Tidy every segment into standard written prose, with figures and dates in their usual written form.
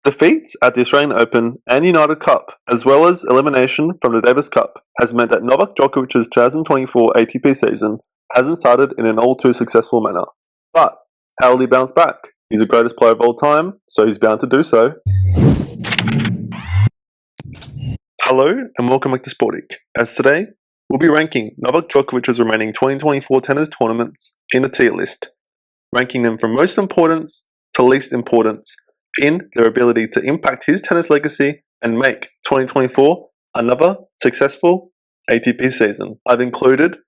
Defeats at the Australian Open and United Cup, as well as elimination from the Davis Cup, has meant that Novak Djokovic's 2024 ATP season hasn't started in an all-too-successful manner. But how will he bounce back? He's the greatest player of all time, so he's bound to do so. Hello, and welcome back to Sportic. As today, we'll be ranking Novak Djokovic's remaining 2024 tennis tournaments in a tier list, ranking them from most importance to least importance in their ability to impact his tennis legacy and make 2024 another successful ATP season. I've included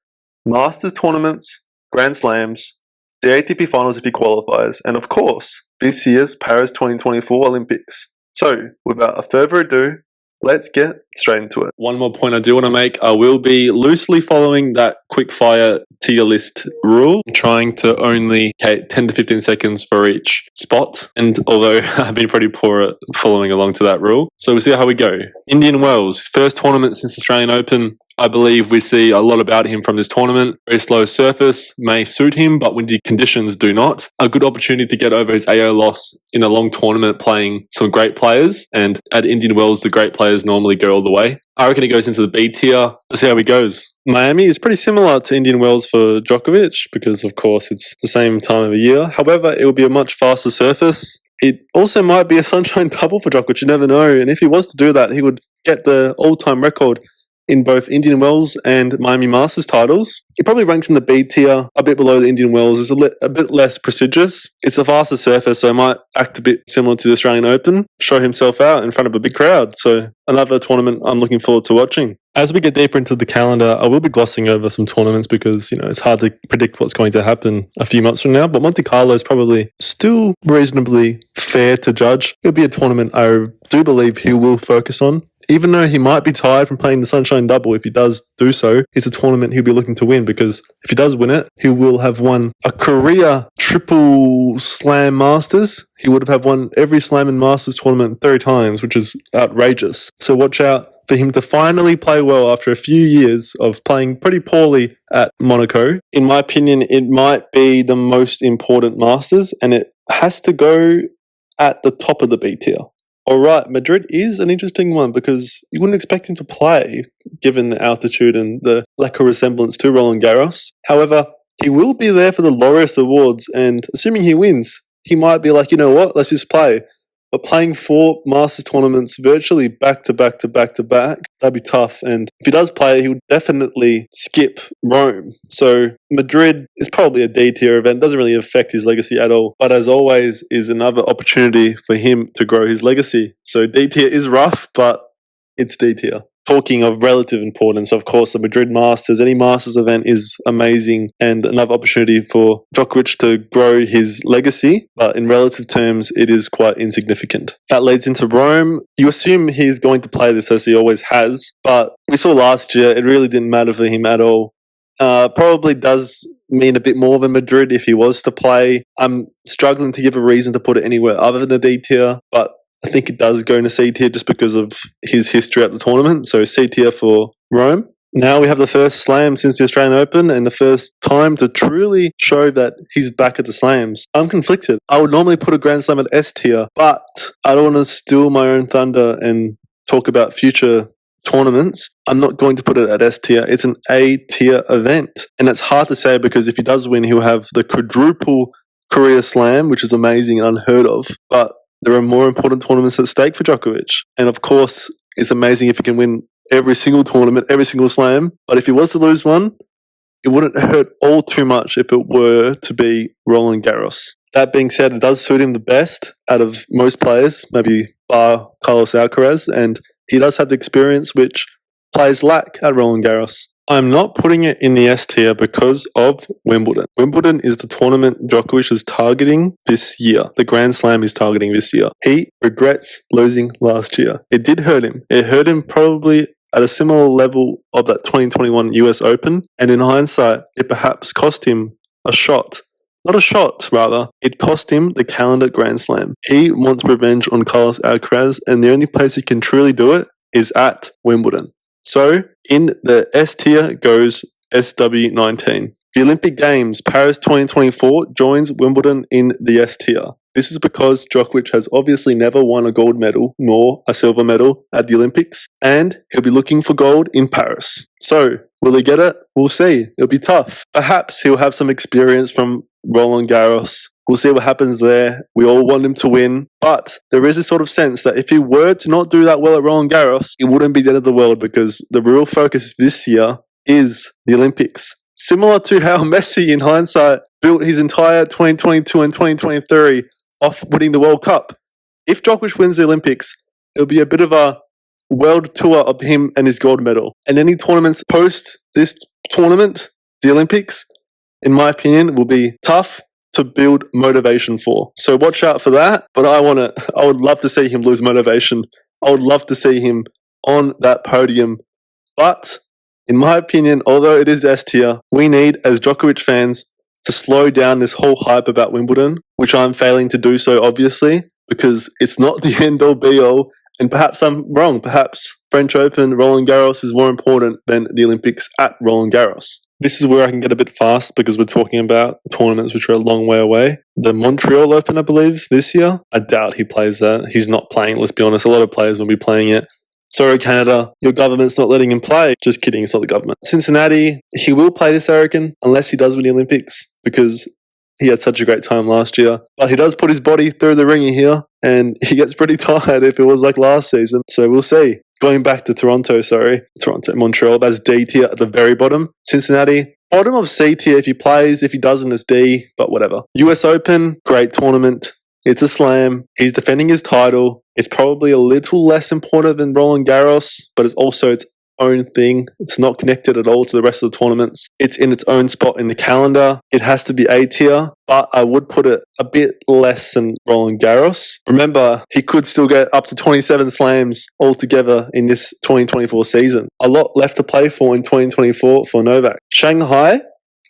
Masters tournaments, Grand Slams, the ATP Finals if he qualifies, and of course, this year's Paris 2024 Olympics. So, without further ado, let's get straight into it. One more point I do want to make. I will be loosely following that quickfire tier list rule, trying to only take 10 to 15 seconds for each spot. And although I've been pretty poor at following along to that rule, so we'll see how we go. Indian Wells, first tournament since the Australian Open. I believe we see a lot about him from this tournament. Very slow surface may suit him, but windy conditions do not. A good opportunity to get over his AO loss in a long tournament playing some great players. And at Indian Wells, the great players normally go all the way. I reckon he goes into the B tier. Let's see how he goes. Miami is pretty similar to Indian Wells for Djokovic because, of course, it's the same time of the year. However, it will be a much faster surface. It also might be a sunshine double for Djokovic. You never know. And if he was to do that, he would get the all-time record in both Indian Wells and Miami Masters titles. He probably ranks in the B tier, a bit below the Indian Wells. It's a bit less prestigious. It's a faster surface, so it might act a bit similar to the Australian Open, show himself out in front of a big crowd. So another tournament I'm looking forward to watching. As we get deeper into the calendar, I will be glossing over some tournaments because, it's hard to predict what's going to happen a few months from now. But Monte-Carlo is probably still reasonably fair to judge. It'll be a tournament I do believe he will focus on. Even though he might be tired from playing the Sunshine Double, if he does do so, it's a tournament he'll be looking to win because if he does win it, he will have won a career triple slam Masters. He would have won every slam and Masters tournament 3 times, which is outrageous. So watch out for him to finally play well after a few years of playing pretty poorly at Monaco. In my opinion, it might be the most important Masters and it has to go at the top of the B tier. Alright, Madrid is an interesting one because you wouldn't expect him to play given the altitude and the lack of resemblance to Roland Garros. However, he will be there for the Laureus Awards and assuming he wins, he might be like, you know what, let's just play. But playing 4 Masters tournaments virtually back to back to back to back, that'd be tough. And if he does play, he would definitely skip Rome. So Madrid is probably a D tier event, doesn't really affect his legacy at all. But as always, is another opportunity for him to grow his legacy. So D tier is rough, but it's D tier. Talking of relative importance, of course, the Madrid Masters, any Masters event is amazing and another opportunity for Djokovic to grow his legacy, but in relative terms, it is quite insignificant. That leads into Rome. You assume he's going to play this as he always has, but we saw last year, it really didn't matter for him at all. Probably does mean a bit more than Madrid if he was to play. I'm struggling to give a reason to put it anywhere other than the D tier, but I think it does go into C tier just because of his history at the tournament. So C tier for Rome. Now we have the first slam since the Australian Open and the first time to truly show that he's back at the slams. I'm conflicted. I would normally put a Grand Slam at S tier, but I don't want to steal my own thunder and talk about future tournaments. I'm not going to put it at S tier. It's an A tier event. And that's hard to say because if he does win, he'll have the quadruple career slam, which is amazing and unheard of. But there are more important tournaments at stake for Djokovic. And of course, it's amazing if he can win every single tournament, every single slam. But if he was to lose one, it wouldn't hurt all too much if it were to be Roland Garros. That being said, it does suit him the best out of most players, maybe bar Carlos Alcaraz. And he does have the experience which players lack at Roland Garros. I'm not putting it in the S tier because of Wimbledon. Wimbledon is the tournament Djokovic is targeting this year. The Grand Slam is targeting this year. He regrets losing last year. It did hurt him. It hurt him probably at a similar level of that 2021 US Open. And in hindsight, it perhaps cost him a shot. Not a shot, rather. It cost him the calendar Grand Slam. He wants revenge on Carlos Alcaraz, and the only place he can truly do it is at Wimbledon. So, in the S tier goes SW19. The Olympic Games, Paris 2024, joins Wimbledon in the S tier. This is because Djokovic has obviously never won a gold medal nor a silver medal at the Olympics, and he'll be looking for gold in Paris. So, will he get it? We'll see. It'll be tough. Perhaps he'll have some experience from Roland Garros. We'll see what happens there. We all want him to win. But there is a sort of sense that if he were to not do that well at Roland Garros, it wouldn't be the end of the world, because the real focus this year is the Olympics. Similar to how Messi, in hindsight, built his entire 2022 and 2023 off winning the World Cup. If Djokovic wins the Olympics, it'll be a bit of a world tour of him and his gold medal. And any tournaments post this tournament, the Olympics, in my opinion, will be tough to build motivation for. So watch out for that. But I would love to see him lose motivation. I would love to see him on that podium. But in my opinion, although it is S tier, we need, as Djokovic fans, to slow down this whole hype about Wimbledon, which I'm failing to do so, obviously, because it's not the end-all be-all. And perhaps I'm wrong. Perhaps French Open, Roland Garros is more important than the Olympics at Roland Garros. This is where I can get a bit fast, because we're talking about tournaments which are a long way away. The Montreal Open, I believe, this year. I doubt he plays that. He's not playing, let's be honest. A lot of players will be playing it. Sorry, Canada, your government's not letting him play. Just kidding, it's not the government. Cincinnati, he will play this, I reckon, unless he does win the Olympics, because he had such a great time last year. But he does put his body through the ringer here, and he gets pretty tired if it was like last season. So we'll see. Going back to Montreal, that's D tier at the very bottom. Cincinnati, bottom of C tier if he plays. If he doesn't, it's D, but whatever. US Open, great tournament. It's a slam. He's defending his title. It's probably a little less important than Roland Garros, but it's also its own thing. It's not connected at all to the rest of the tournaments. It's in its own spot in the calendar. It has to be A tier, but I would put it a bit less than Roland Garros. Remember, he could still get up to 27 slams altogether in this 2024 season. A lot left to play for in 2024 for Novak. Shanghai,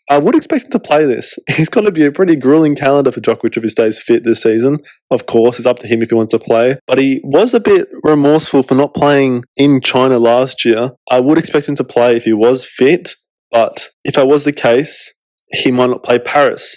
I would expect him to play this. He's going to be a pretty grueling calendar for Djokovic if he stays fit this season. Of course, it's up to him if he wants to play. But he was a bit remorseful for not playing in China last year. I would expect him to play if he was fit. But if that was the case, he might not play Paris.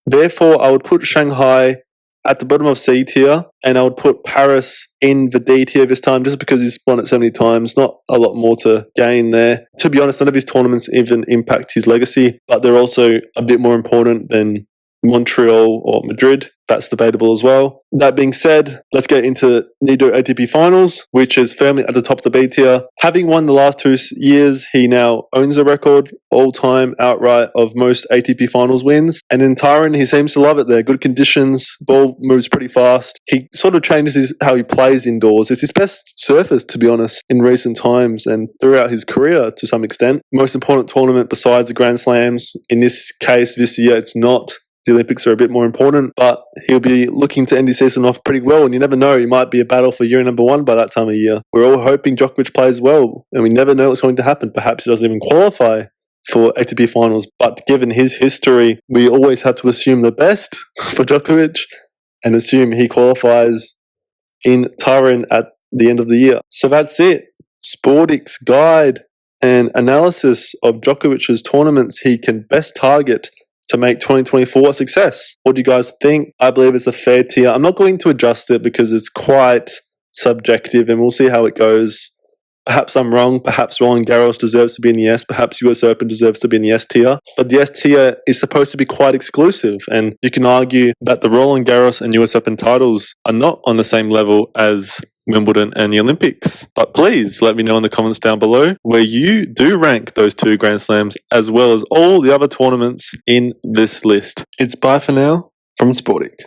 Therefore, I would put Shanghai at the bottom of C tier, and I would put Paris in the D tier this time, just because he's won it so many times. Not a lot more to gain there. To be honest, none of his tournaments even impact his legacy, but they're also a bit more important than Montreal or Madrid. That's debatable as well. That being said, let's get into Nido ATP Finals, which is firmly at the top of the B tier. Having won the last 2 years, he now owns the record all-time outright of most ATP Finals wins. And in Turin, he seems to love it there. Good conditions, ball moves pretty fast. He sort of changes how he plays indoors. It's his best surface, to be honest, in recent times and throughout his career to some extent. Most important tournament besides the Grand Slams. In this case, this year, it's not. The Olympics are a bit more important, but he'll be looking to end his season off pretty well, and you never know, he might be a battle for year number 1 by that time of year. We're all hoping Djokovic plays well, and we never know what's going to happen. Perhaps he doesn't even qualify for ATP Finals, but given his history, we always have to assume the best for Djokovic and assume he qualifies in Turin at the end of the year. So that's it. Sportic's guide and analysis of Djokovic's tournaments he can best target to make 2024 a success. What do you guys think? I believe it's a fair tier. I'm not going to adjust it because it's quite subjective, and we'll see how it goes. Perhaps I'm wrong. Perhaps Roland Garros deserves to be in the S. Perhaps US Open deserves to be in the S tier. But the S tier is supposed to be quite exclusive, and you can argue that the Roland Garros and US Open titles are not on the same level as Wimbledon and the Olympics. But please let me know in the comments down below where you do rank those 2 Grand Slams as well as all the other tournaments in this list. It's bye for now from Sportic.